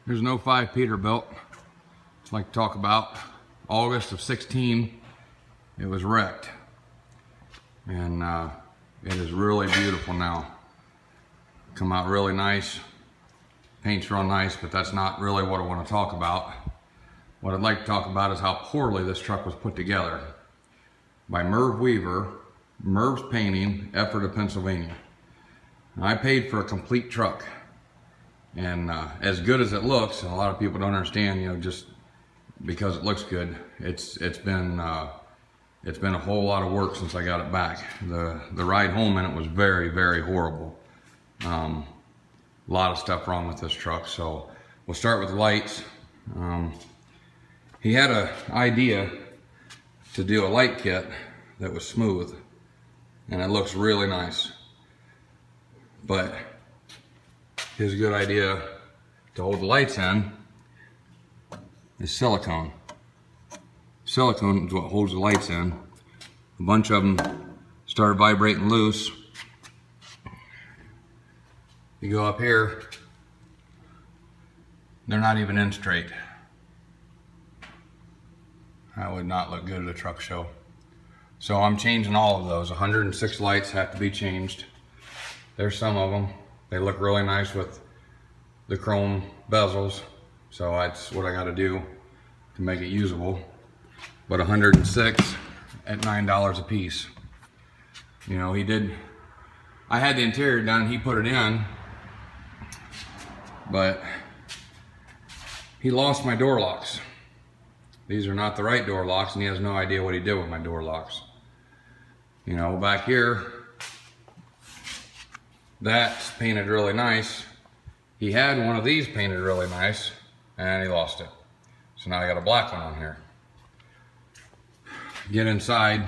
There's an 05 Peterbilt. I'd like to talk about August of 16. It was wrecked. And it is really beautiful now. Come out really nice. Paint's real nice, but that's not really what I want to talk about. What I'd like to talk about is how poorly this truck was put together by Merv Weaver, Merv's Painting, Epherta, Pennsylvania. Now, I paid for a complete truck. And as good as it looks, and a lot of people don't understand, you know, just because it looks good, it's been a whole lot of work since I got it back. The ride home in it was very, very horrible. A lot of stuff wrong with this truck. So we'll start with the lights. He had an idea to do a light kit that was smooth, and it looks really nice. But his good idea to hold the lights in is silicone. Silicone is what holds the lights in. A bunch of them started vibrating loose. You go up here, they're not even in straight. That would not look good at a truck show. So I'm changing all of those. 106 lights have to be changed. There's some of them. They look really nice with the chrome bezels, so that's what I got to do to make it usable. But 106 at $9 a piece. You know, I had the interior done, he put it in, but he lost my door locks. These are not the right door locks, and he has no idea what he did with my door locks. You know, back here, that's painted really nice. He had one of these painted really nice, and he lost it. So now I got a black one on here. Get inside.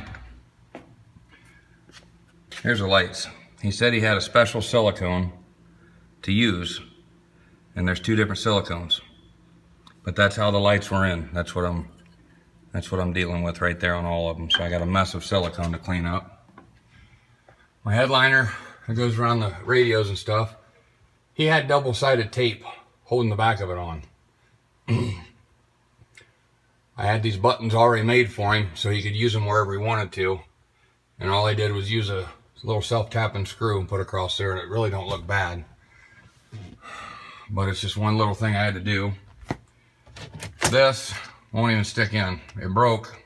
Here's the lights. He said he had a special silicone to use, and there's two different silicones. But that's how the lights were in. That's what I'm dealing with right there on all of them. So I got a mess of silicone to clean up. My headliner that goes around the radios and stuff, he had double-sided tape holding the back of it on. I had these buttons already made for him so he could use them wherever he wanted to, and all I did was use a little self-tapping screw and put across there, and it really don't look bad, but it's just one little thing I had to do. This won't even stick in. It broke,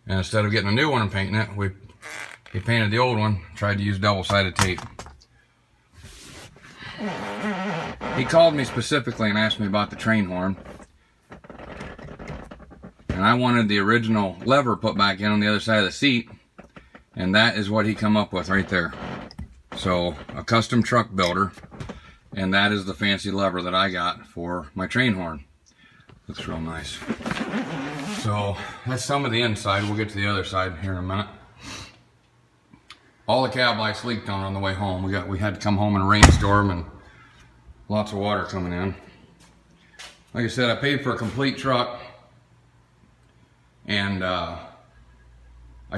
and instead of getting a new one and painting it, he painted the old one, tried to use double-sided tape. He called me specifically and asked me about the train horn. And I wanted the original lever put back in on the other side of the seat. And that is what he come up with right there. So, a custom truck builder. And that is the fancy lever that I got for my train horn. Looks real nice. So, that's some of the inside. We'll get to the other side here in a minute. All the cab lights leaked on the way home. We had to come home in a rainstorm and lots of water coming in. Like I said, I paid for a complete truck, and I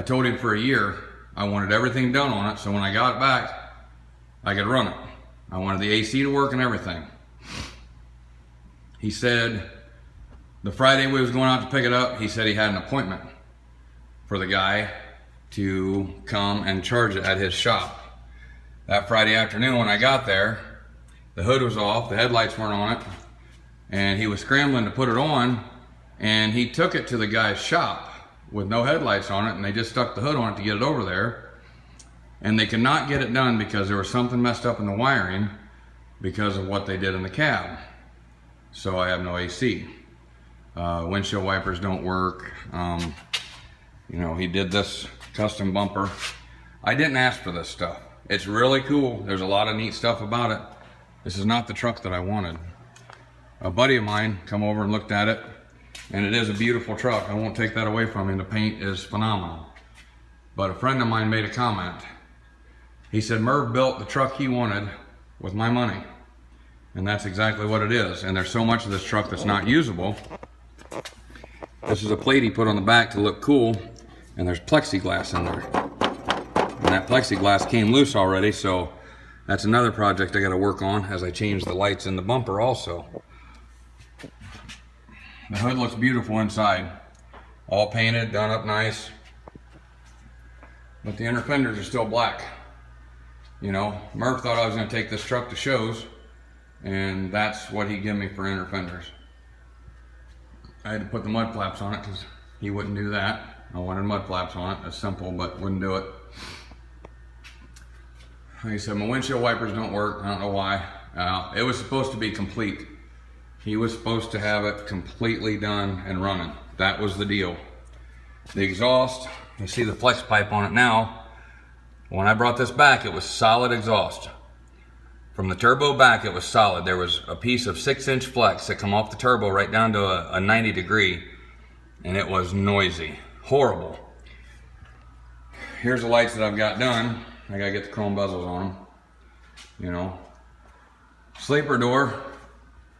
told him for a year I wanted everything done on it, so when I got it back, I could run it. I wanted the AC to work and everything. He said the Friday we was going out to pick it up, he said he had an appointment for the guy to come and charge it at his shop. That Friday afternoon when I got there, the hood was off, the headlights weren't on it, and he was scrambling to put it on, and he took it to the guy's shop with no headlights on it, and they just stuck the hood on it to get it over there, and they could not get it done because there was something messed up in the wiring because of what they did in the cab. So I have no AC. Windshield wipers don't work. You know, he did this custom bumper. I didn't ask for this stuff. It's really cool. There's a lot of neat stuff about it. This is not the truck that I wanted. A buddy of mine come over and looked at it, and it is a beautiful truck. I won't take that away from him. The paint is phenomenal. But a friend of mine made a comment. He said, Merv built the truck he wanted with my money. And that's exactly what it is. And there's so much of this truck that's not usable. This is a plate he put on the back to look cool, and there's plexiglass in there. And that plexiglass came loose already, so That's another project I got to work on as I change the lights in the bumper also. The hood looks beautiful inside. All painted, done up nice. But the inner fenders are still black. You know, Merv thought I was going to take this truck to shows, and that's what he gave me for inner fenders. I had to put the mud flaps on it because he wouldn't do that. I wanted mud flaps on it. It's simple, but wouldn't do it. Like I said, my windshield wipers don't work. I don't know why. It was supposed to be complete. He was supposed to have it completely done and running. That was the deal. The exhaust, you see the flex pipe on it now. When I brought this back, it was solid exhaust. From the turbo back, it was solid. There was a piece of 6-inch flex that come off the turbo right down to a 90 degree, and it was noisy, horrible. Here's the lights that I've got done. I gotta get the chrome bezels on them, you know. Sleeper door,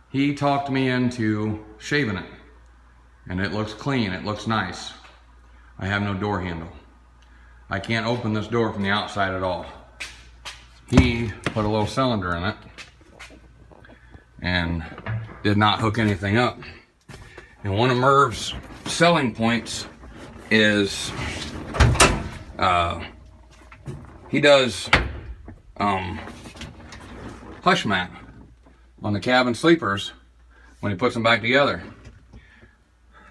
he talked me into shaving it, and it looks clean, it looks nice. I have no door handle. I can't open this door from the outside at all. He put a little cylinder in it and did not hook anything up. And one of Merv's selling points is he does hush mat on the cabin sleepers when he puts them back together.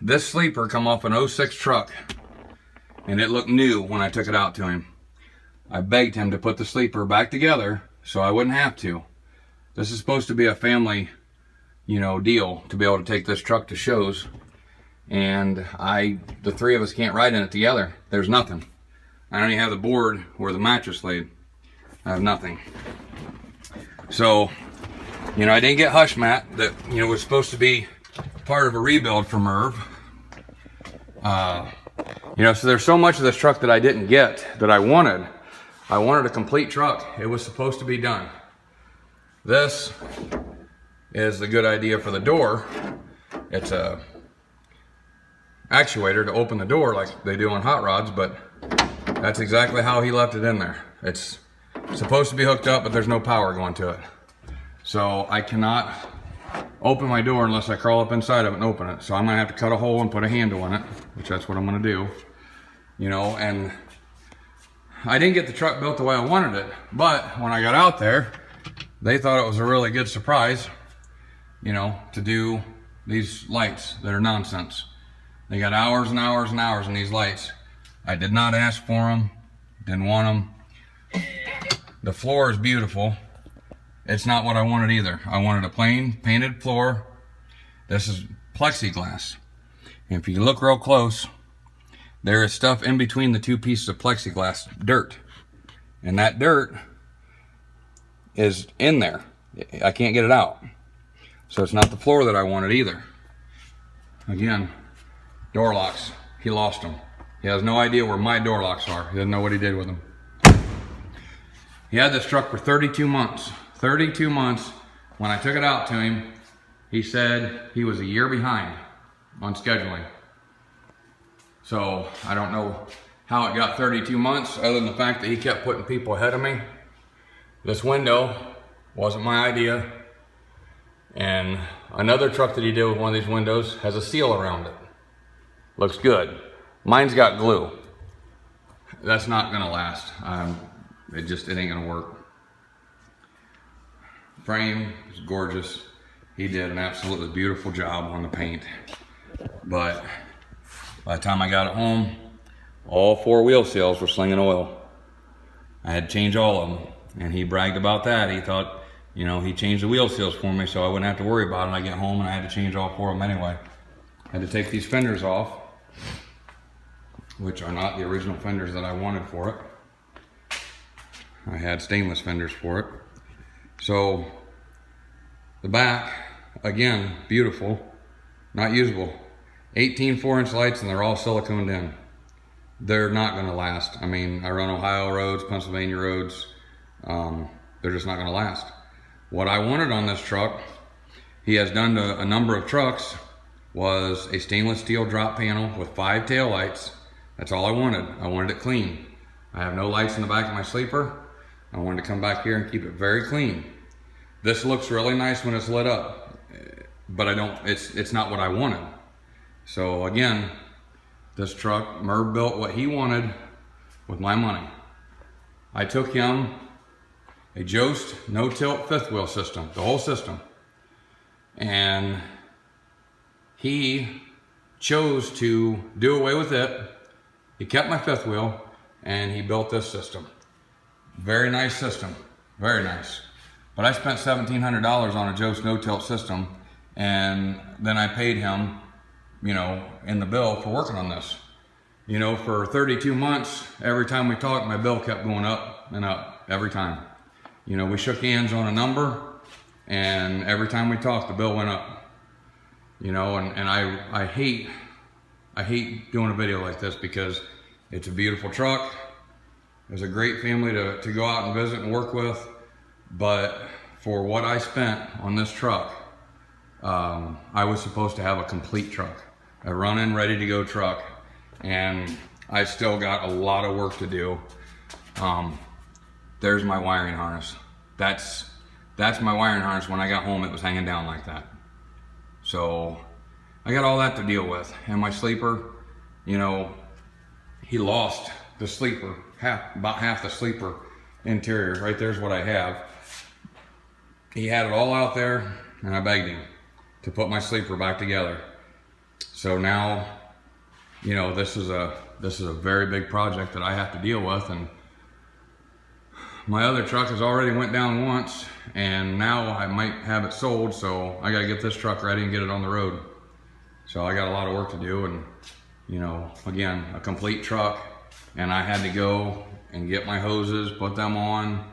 This sleeper come off an 06 truck, and it looked new when I took it out to him. I begged him to put the sleeper back together so I wouldn't have to. This is supposed to be a family, you know, deal to be able to take this truck to shows, and the three of us can't ride in it together. There's nothing. I don't even have the board or the mattress laid. I have nothing. So, you know, I didn't get hush mat that, you know, was supposed to be part of a rebuild for Merv. You know, so there's so much of this truck that I didn't get that I wanted. I wanted a complete truck. It was supposed to be done. This is the good idea for the door. It's a actuator to open the door like they do on hot rods, but that's exactly how he left it in there. It's supposed to be hooked up, but there's no power going to it. So I cannot open my door unless I crawl up inside of it and open it. So I'm gonna have to cut a hole and put a handle in it, which that's what I'm gonna do. You know, and I didn't get the truck built the way I wanted it, but when I got out there, they thought it was a really good surprise, you know, to do these lights that are nonsense. They got hours and hours and hours in these lights. I did not ask for them, didn't want them. The floor is beautiful. It's not what I wanted either. I wanted a plain painted floor. This is plexiglass. And if you look real close, there is stuff in between the two pieces of plexiglass, dirt. And that dirt is in there. I can't get it out. So it's not the floor that I wanted either. Again, door locks. He lost them. He has no idea where my door locks are. He doesn't know what he did with them. He had this truck for 32 months. 32 months. When I took it out to him, he said he was a year behind on scheduling. So I don't know how it got 32 months other than the fact that he kept putting people ahead of me. This window wasn't my idea. And another truck that he did with one of these windows has a seal around it. Looks good. Mine's got glue. That's not gonna last. It ain't gonna work. Frame is gorgeous. He did an absolutely beautiful job on the paint. But by the time I got it home, all 4 wheel seals were slinging oil. I had to change all of them. And he bragged about that. He thought, you know, he changed the wheel seals for me so I wouldn't have to worry about it. I get home and I had to change all 4 of them anyway. I had to take these fenders off, which are not the original fenders that I wanted for it. I had stainless fenders for it. So the back, again, beautiful, not usable. 18 4-inch lights and they're all siliconed in. They're not gonna last. I mean, I run Ohio roads, Pennsylvania roads. They're just not gonna last. What I wanted on this truck, he has done to a number of trucks, was a stainless steel drop panel with 5 tail lights. That's all I wanted. I wanted it clean. I have no lights in the back of my sleeper. I wanted to come back here and keep it very clean. This looks really nice when it's lit up, but it's not what I wanted. So again, this truck, Merv built what he wanted with my money. I took him a Jost no-tilt fifth wheel system, the whole system. And he chose to do away with it. He kept my fifth wheel and he built this system. Very nice system, very nice. But I spent $1,700 on a Jost no-tilt system, and then I paid him, you know, in the bill for working on this. You know, for 32 months, every time we talked, my bill kept going up and up, every time. You know, we shook hands on a number, and every time we talked, the bill went up. You know, and I hate doing a video like this because it's a beautiful truck. There's a great family to go out and visit and work with. But for what I spent on this truck, I was supposed to have a complete truck, a running, ready to go truck. And I still got a lot of work to do. There's my wiring harness. That's my wiring harness. When I got home, it was hanging down like that. So I got all that to deal with. And my sleeper, you know, he lost the sleeper, about half the sleeper interior. Right there's what I have. He had it all out there, and I begged him to put my sleeper back together. So now, you know, this is a very big project that I have to deal with, and my other truck has already went down once, and now I might have it sold, so I got to get this truck ready and get it on the road. So I got a lot of work to do, and you know, again, a complete truck, and I had to go and get my hoses, put them on.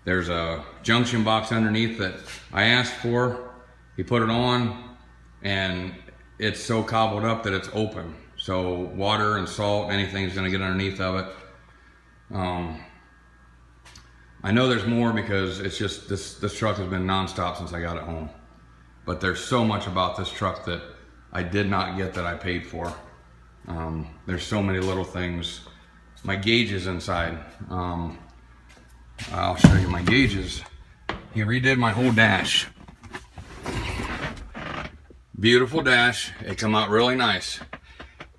There's a junction box underneath that I asked for. He put it on, and it's so cobbled up that it's open. So water and salt, anything's gonna get underneath of it. I know there's more because it's just, this truck has been nonstop since I got it home. But there's so much about this truck that I did not get that I paid for. There's so many little things. My gauges inside. I'll show you my gauges. He redid my whole dash. Beautiful dash. It come out really nice.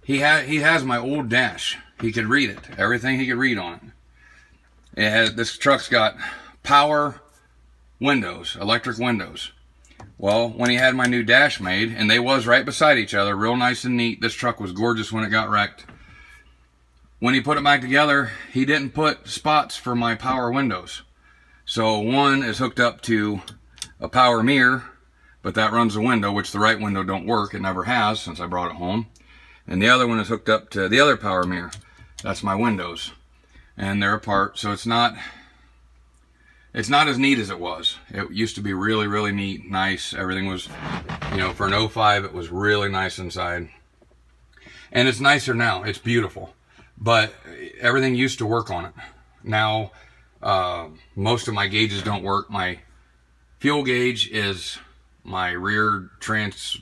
He has my old dash. He could read it. Everything he could read on it. This truck's got power windows, electric windows. Well, when he had my new dash made, and they was right beside each other, real nice and neat. This truck was gorgeous when it got wrecked. When he put it back together, he didn't put spots for my power windows. So one is hooked up to a power mirror, but that runs the window, which the right window don't work. It never has since I brought it home. And the other one is hooked up to the other power mirror. That's my windows. And they're apart, so it's not as neat as it was. It used to be really, really neat, nice. Everything was, you know, for an 05, it was really nice inside. And it's nicer now. It's beautiful. But everything used to work on it. Now, most of my gauges don't work. My fuel gauge is my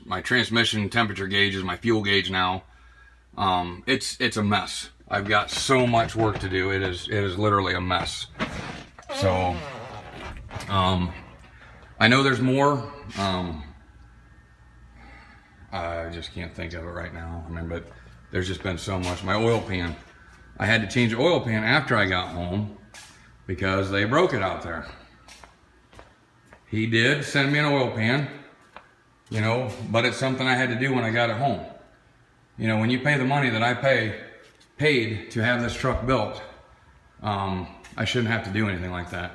my transmission temperature gauge is my fuel gauge now. It's a mess. I've got so much work to do. It is literally a mess. So, I know there's more. I just can't think of it right now. I mean, but there's just been so much. My oil pan. I had to change the oil pan after I got home because they broke it out there. He did send me an oil pan, you know, but it's something I had to do when I got it home. You know, when you pay the money that I paid to have this truck built, I shouldn't have to do anything like that.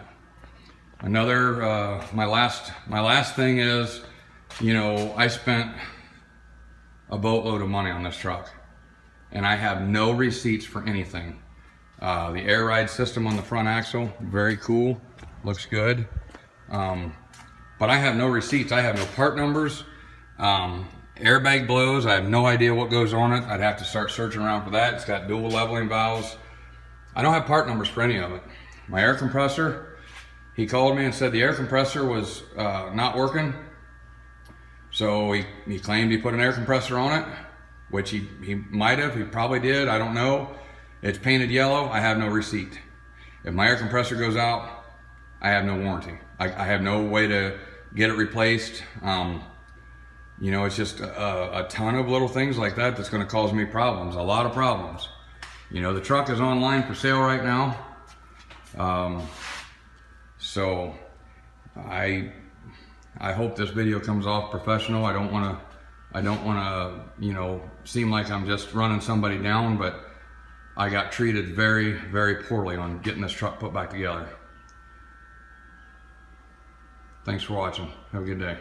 Another, my last thing is, you know, I spent a boatload of money on this truck, and I have no receipts for anything. The air ride system on the front axle, very cool, looks good. But I have no receipts. I have no part numbers. Airbag blows, I have no idea what goes on it. I'd have to start searching around for that. It's got dual leveling valves. I don't have part numbers for any of it. My air compressor, he called me and said the air compressor was not working. So he claimed he put an air compressor on it, which he might have, he probably did, I don't know. It's painted yellow, I have no receipt. If my air compressor goes out, I have no warranty. I have no way to get it replaced. You know, it's just a ton of little things like that that's going to cause me problems, a lot of problems. You know, the truck is online for sale right now. So I hope this video comes off professional. I don't want to, you know, seem like I'm just running somebody down, but I got treated very, very poorly on getting this truck put back together. Thanks for watching. Have a good day.